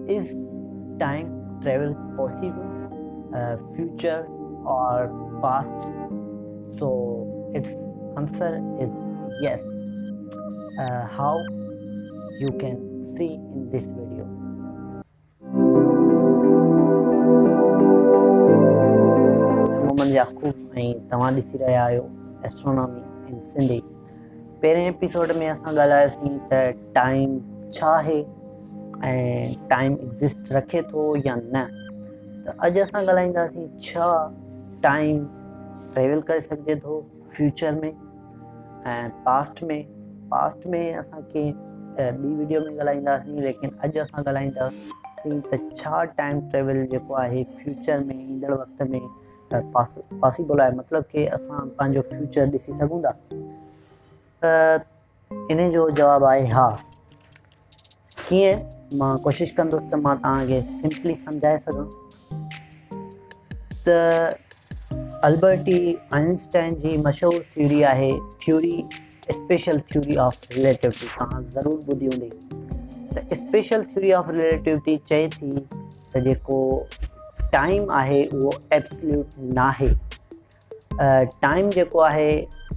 Is time travel possible? Future or past? So its answer is yes. How? You can see in this video. Mohammad Yakub ऐं तव्हां ॾिसी रहिया आहियो astronomy इन सिंधी। पहिरें एपिसोड में असां ॻाल्हायोसीं त टाइम छा आहे ऐं टाइम एग्ज़िस्ट रखे थो या न। त अॼु असां ॻाल्हाईंदासीं छा टाइम ट्रेवल करे सघिजे थो फ्यूचर में ऐं पास्ट में असांखे ॿी वीडियो में ॻाल्हाईंदासीं, लेकिन अॼु असां ॻाल्हाईंदासीं त छा टाइम ट्रेवल जेको आहे फ्यूचर में ईंदड़ वक़्त में पॉसिबल आहे, मतिलबु कि असां पंहिंजो फ्यूचर ॾिसी सघूं था। इन जो जवाबु आहे हा। कीअं? मां कोशिशि कंदुसि त मां तव्हांखे सिंपली सम्झाए सघां। त अल्बर्ट आइंस्टाइन जी मशहूरु थ्योरी आहे स्पेशल थ्योरी ऑफ रिलेटिविटी। तव्हां ज़रूरु ॿुधी हूंदी। त स्पेशल थ्योरी ऑफ रिलेटिविटी चए थी त जेको टाइम आहे उहो एब्सोल्यूट न आहे। टाइम जेको आहे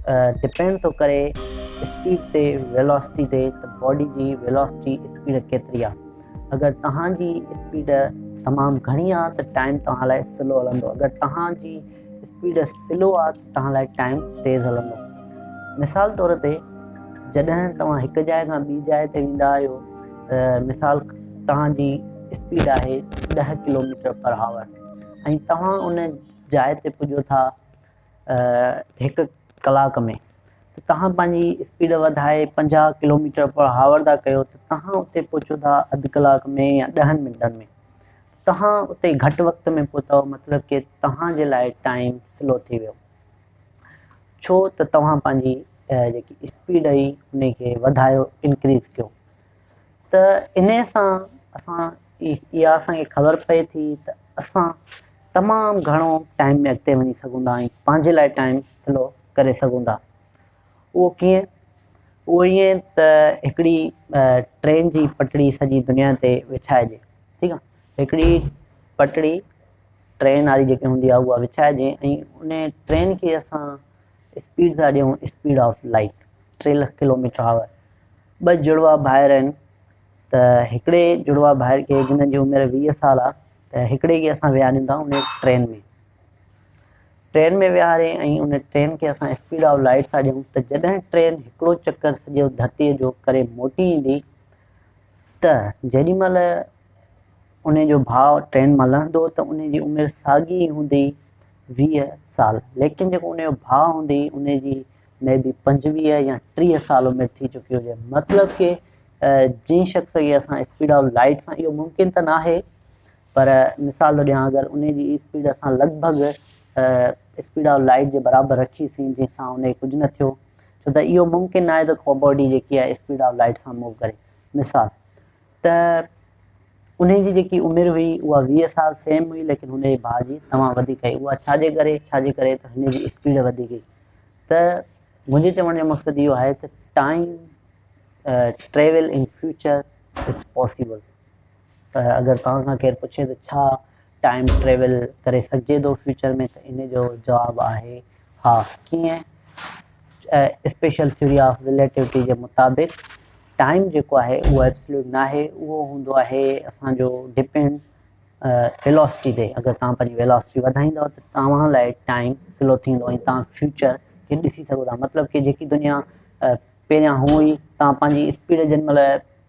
डिपेंड थो करे स्पीड ते, वेलोसिटी ते। त बॉडी जी वेलोसिटी स्पीड केतिरी आहे। अगरि तव्हांजी स्पीड तमामु घणी आहे त टाइम तव्हां लाइ स्लो हलंदो। अगरि तव्हांजी स्पीड स्लो आहे त तव्हां लाइ टाइम तेज़ हलंदो। मिसाल तौर ते जॾहिं तव्हां हिकु जाइ खां ॿी जाइ ते वेंदा आहियो त मिसाल तव्हांजी स्पीड आहे 10 किलोमीटर पर आवर ऐं तव्हां उन जाइ ते पुॼो था 1 कलाक में, त तव्हां पंहिंजी स्पीड वधाए 50 किलोमीटर पर आवर था कयो त तव्हां उते पहुचो था अधु कलाक में या 10 मिंटनि में। तव्हां उते घटि वक़्त में पहुतव, मतिलबु कि तव्हांजे लाइ टाइम स्लो थी वियो। छो त तव्हां पंहिंजी जेकी स्पीड हुई उनखे वधायो, इंक्रीज़ कयो। त इन सां इहा असांखे ख़बर पए थी त असां तमामु घणो टाइम में अॻिते वञी सघूं था ऐं पंहिंजे लाइ टाइम स्लो करे सघूं था। उहो कीअं? उहो ईअं त हिकिड़ी ट्रेन जी पटड़ी सॼी दुनिया ते विछाइजे, ठीकु आहे। हिकिड़ी पटड़ी ट्रेन वारी जेकी हूंदी आहे उहा विछाइजे ऐं उन ट्रेन खे असां स्पीड था ॾियूं, speed of light 3 lakh kilometre our. 2 जुड़वा भाइर आहिनि, त हिकिड़े जुड़वा भाइर खे जिन जी उमिरि 20 साल आहे, त हिकिड़े खे असां विहारियूं था उन ट्रेन में विहारे ऐं उन ट्रेन खे असां स्पीड ऑफ लाइट सां ॾियूं त जॾहिं ट्रेन हिकिड़ो चक्कर सॼो धरतीअ जो करे मोटी ईंदी त जेॾीमहिल उन जो भाउ ट्रेन मां लहंदो त उन जी उमिरि साॻी हूंदी 20 साल, लेकिन जेको उनजो भाउ हूंदी उन जी मे बी 25 या 30 साल उमिरि थी चुकी हुजे। मतिलबु कि जंहिं शख़्स खे असां स्पीड ऑफ लाइट सां, इहो मुमकिन त न आहे, पर मिसाल ॾियां अगरि उन जी स्पीड असां लॻभॻि स्पीड ऑफ लाइट जे बराबरि रखीसीं जंहिंसां उनखे कुझु न थियो, छो त इहो मुमकिन न आहे त को बॉडी जेकी आहे स्पीड ऑफ लाइट सां मूव करे। मिसाल त उन जी जेकी उमिरि हुई उहा 20 साल सेम हुई, लेकिन हुन जे भाउ जी तमामु वधीक हुई। उहा छाजे करे त हिन जी स्पीड वधीक हुई। त मुंहिंजे चवण जो मक़सदु इहो आहे त time travel in future is possible. अगरि तव्हां खां केरु पुछे त छा टाइम ट्रेवल करे सघिजे थो फ्यूचर में, त इन जो जवाबु आहे हा। कीअं? स्पेशल थ्योरी ऑफ रिलेटिविटी जे मुताबिक़ टाइम जेको आहे उहो एब्सोल्यूट न आहे। उहो हूंदो आहे असांजो डिपेंड वेलोसिटी ते। अगरि तव्हां पंहिंजी वेलोसिटी वधाईंदव त तव्हां लाइ टाइम स्लो थींदो ऐं तव्हां फ्यूचर खे ॾिसी सघो था। मतिलबु कि जेकी दुनिया पहिरियां हुई, तव्हां पंहिंजी स्पीड जेॾीमहिल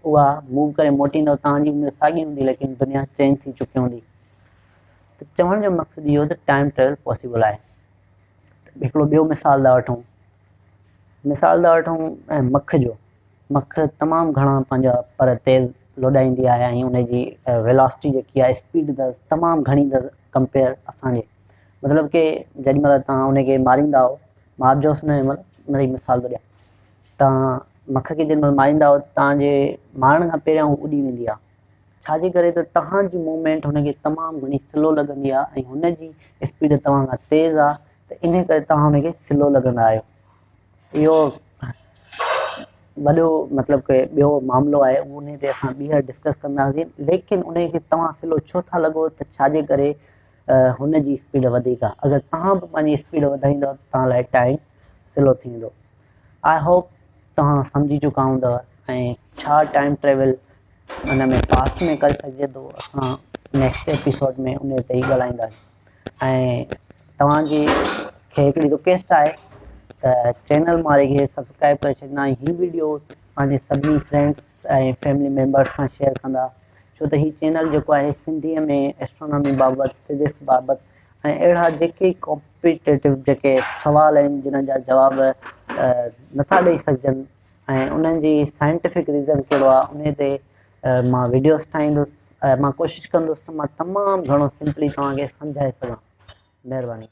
उहा मूव करे मोटींदव तव्हांजी उमिरि साॻी हूंदी, लेकिन दुनिया चेंज थी चुकी हूंदी। त चवण जो मक़सदु इहो त टाइम ट्रेवल पॉसिबल आहे। हिकिड़ो ॿियो मिसाल था वठूं मख जो। मख तमामु घणा पंहिंजा पर तेज़ लोॾाईंदी आहे ऐं उनजी वेलोसिटी जेकी आहे, स्पीड अथसि तमामु घणी अथसि कंपेयर असांजे। मतिलबु कि जेॾीमहिल तव्हां उनखे मारींदा हो, मारिजोसि न, उन जी मिसाल थो ॾियां, तव्हां मख खे जेॾीमहिल मारींदा हो तव्हांजे मारण खां पहिरियां उहा उॾी वेंदी आहे। छाजे करे? त तव्हांजी मूवमेंट हुनखे तमामु घणी स्लो लॻंदी आहे ऐं हुनजी स्पीड तव्हां खां तेज़ आहे, त इन करे तव्हां हुनखे स्लो लॻंदा आहियो। इहो वॾो मतिलबु कि ॿियो मामिलो आहे, उन ते असां ॿीहर डिस्कस कंदासीं। लेकिन उन खे तव्हां स्लो छो था लॻो त छाजे करे हुन जी स्पीड वधीक आहे। अगरि तव्हां बि पंहिंजी स्पीड वधाईंदव त तव्हां लाइ टाइम स्लो थींदो। आई होप तव्हां सम्झी चुका हूंदव ऐं छा टाइम ट्रेवल हुन में पास्ट में करे सघिजे थो, असां नेक्स्ट एपिसोड में उन ते ई ॻाल्हाईंदासीं। ऐं तव्हांजी खे हिकिड़ी रिक्वेस्ट आहे त चैनल वारे खे सब्सक्राइब करे छॾींदा। हीअ वीडियो पंहिंजे सभिनी फ्रेंड्स ऐं फैमिली मेम्बर्स सां शेयर कंदा, छो त हीउ चैनल जेको आहे सिंधीअ में एस्ट्रोनॉमी बाबति, फिज़िक्स बाबति ऐं अहिड़ा जेके कॉम्पिटेटिव जेके सवाल आहिनि जिन जा जवाब नथा ॾेई सघजनि ऐं उन्हनि जी साइंटिफिक रीज़न कहिड़ो आहे, उन ते मां वीडियोस ठाहींदुसि। मां कोशिशि कंदुसि त मां तमामु घणो सिंपली तव्हांखे सम्झाए सघां। महिरबानी।